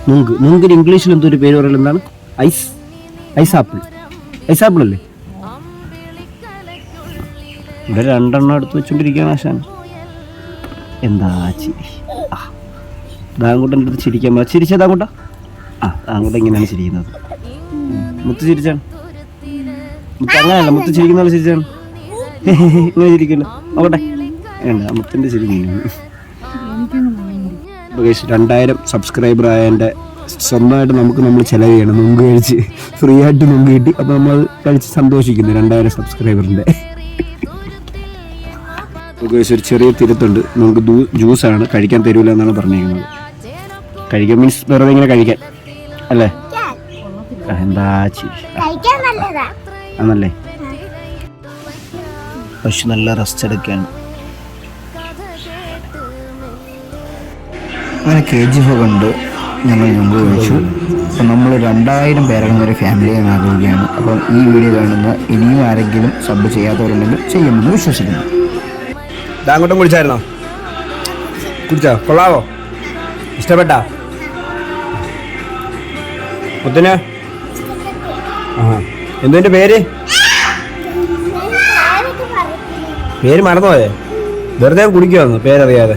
നുങ്ക്. നുങ്കിന് ഇംഗ്ലീഷിൽ എന്തൊരു പേര് പറയുന്നത് എന്താണ്? ഐസാപ്പിൾ. ഐസാപ്പിൾ അല്ലേ? ഇവിടെ 2 എണ്ണം എടുത്ത് വെച്ചോണ്ടിരിക്കുകയാണ് ആശാൻ. എന്താ ചിരി. ദാങ്കൂട്ടൻ്റെ അടുത്ത് ചിരിക്കാൻ ചിരിച്ചാ ദാങ്കൂട്ട. ദാങ്കൂട്ട ഇങ്ങനെയാണ് ചിരിക്കുന്നത്. മുത്ത് ചിരിച്ചാണ്. മുത്ത് അങ്ങനെയല്ല, മുത്ത് ചിരിക്കുന്ന പോലെ ചിരിച്ചാണ്. ഇങ്ങനെ ചിരിക്കല്ലോ. നോക്കട്ടെ. വേണ്ട, മുത്തിൻ്റെ ചിരി. 2000 സബ്സ്ക്രൈബർ ആയ എൻ്റെ സ്വന്തമായിട്ട് നമ്മൾ ചിലവ് ചെയ്യണം. നുങ്ക് കഴിച്ച് ഫ്രീ ആയിട്ട് നുങ്ക് കിട്ടി. അപ്പോൾ നമ്മൾ കഴിച്ച് സന്തോഷിക്കുന്നു 2000 സബ്സ്ക്രൈബറിൻ്റെ. ഒരു ചെറിയ തിരുത്തുണ്ട്. നമുക്ക് ജ്യൂസാണ്, കഴിക്കാൻ തരൂല എന്നാണ് പറഞ്ഞിരിക്കുന്നത്. കഴിക്കാൻ മീൻസ് വെറുതെ ഇങ്ങനെ കഴിക്കാൻ അല്ലേ? എന്താ ആണല്ലേ? പശു നല്ല റെസ്റ്റ് എടുക്കുകയാണ്. അങ്ങനെ KGF കൊണ്ട് ഞങ്ങൾ മുമ്പ് കഴിച്ചു. അപ്പം നമ്മൾ 2000 പേരടങ്ങുന്ന ഒരു ഫാമിലിയെ ആഗ്രഹിക്കുകയാണ്. അപ്പം ഈ വീഡിയോ കാണുന്ന ഇനിയും ആരെങ്കിലും സബ് ചെയ്യാത്തവരുണ്ടെങ്കിൽ ചെയ്യുമെന്ന് വിശ്വസിക്കുന്നു. ദാങ്കൂട്ടം കുടിച്ചായിരുന്നോ? കുടിച്ചോ? കൊള്ളാവോ? ഇഷ്ടപ്പെട്ടാ? മുത്തിന് എന്തിൻ്റെ പേര് മറന്നുപോയേ? വെറുതെ കുടിക്കുവാന്ന് പേരറിയാതെ.